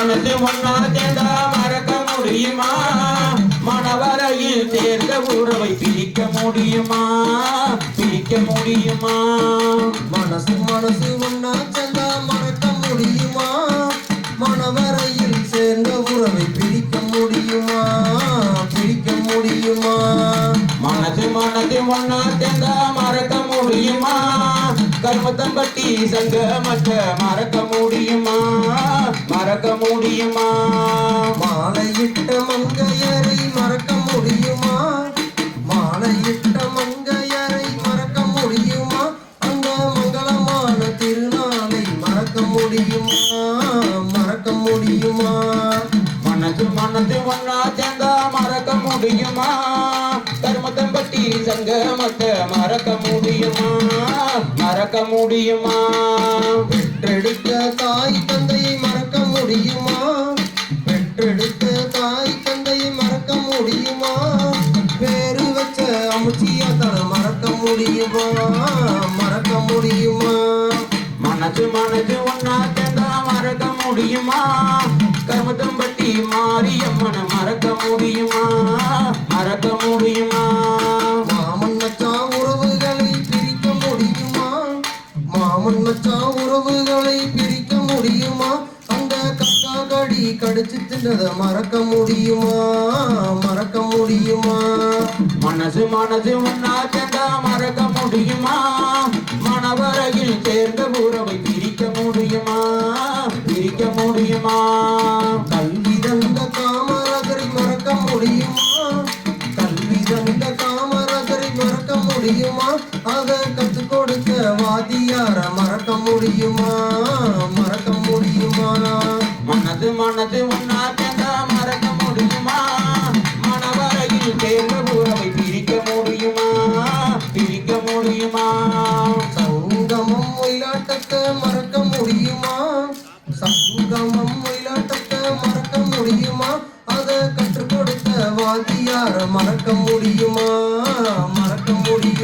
மனசு ஒன்னா சேர்ந்தா மறக்க முடியுமா? மனவரையில் சேர்ந்த உறவை பிரிக்க முடியுமா? பிரிக்க முடியுமா? மனசு ஒன்னா சேர்ந்தா மறக்க முடியுமா? மனவரையில் சேர்ந்த உறவை பிரிக்க முடியுமா? பிரிக்க முடியுமா? மனசு ஒன்னா சேர்ந்தா மறக்க முடியுமா? கர்மத்தம்பட்டி சங்கமற்ற மறக்க முடியுமா? மறக்க முடியுமா? மாலையிட்ட மங்கையரை மறக்க முடியுமா? மாலையிட்ட மங்கையரை மறக்க முடியுமா? அந்த மங்களமான திருநாளை மறக்க முடியுமா? மறக்க முடியுமா? மனசு ஒன்னா சேர்ந்தா மறக்க முடியுமா? கர்மத்தம்பட்டி சங்கமற்ற மறக்க முடியுமா? மறக்க முடியுமா? பெற்றெடுத்த தாய் தந்தையை மறக்க முடியுமா? பெற்றெடுத்த தாய் தந்தையை மறக்க முடியுமா? பேரு வச்ச அமுச்சியாத்தான மறக்க முடியுமா? மறக்க முடியுமா? மனசு ஒன்னா சேர்ந்தா மறக்க முடியுமா? கர்மத்தம்பட்டி மாரியம்மன மறக்க முடியுமா? மறக்க முடியுமா? மாமன் மச்சான் உறவுகளை பிரிக்க முடியுமா? மாமன் மச்சான் உறவுகளை பிரிக்க முடியுமா? அந்த கக்கா கடி கடிச்சு தின்னத மறக்க முடியுமா? மறக்க முடியுமா? மனசு ஒன்னா சேர்ந்தா மறக்க முடியுமா? மனவரையில் சேர்ந்த உறவை பிரிக்க முடியுமா? பிரிக்க முடியுமா? கல்வி தந்த காமராஜரை மறக்க முடியுமா? கல்வி தந்த காமராஜரை மறக்க முடியுமா? அதை கற்றுக் கொடுத்த வாத்தியார மறக்க முடியுமா? மறக்க முடியுமா? மனசு ஒன்னா சேர்ந்தா மறக்க முடியுமா? மனவரையில் சேர்ந்த உறவை பிரிக்க முடியுமா? பிரிக்க முடியுமா? சங்கமம் ஒயிலாட்டத்தை மறக்க முடியுமா? சங்கமம் ஒயிலாட்டத்தை மறக்க முடியுமா? அதை கற்றுக் கொடுத்த வாத்தியார மறக்க முடியுமா? மறக்க முடியுமா?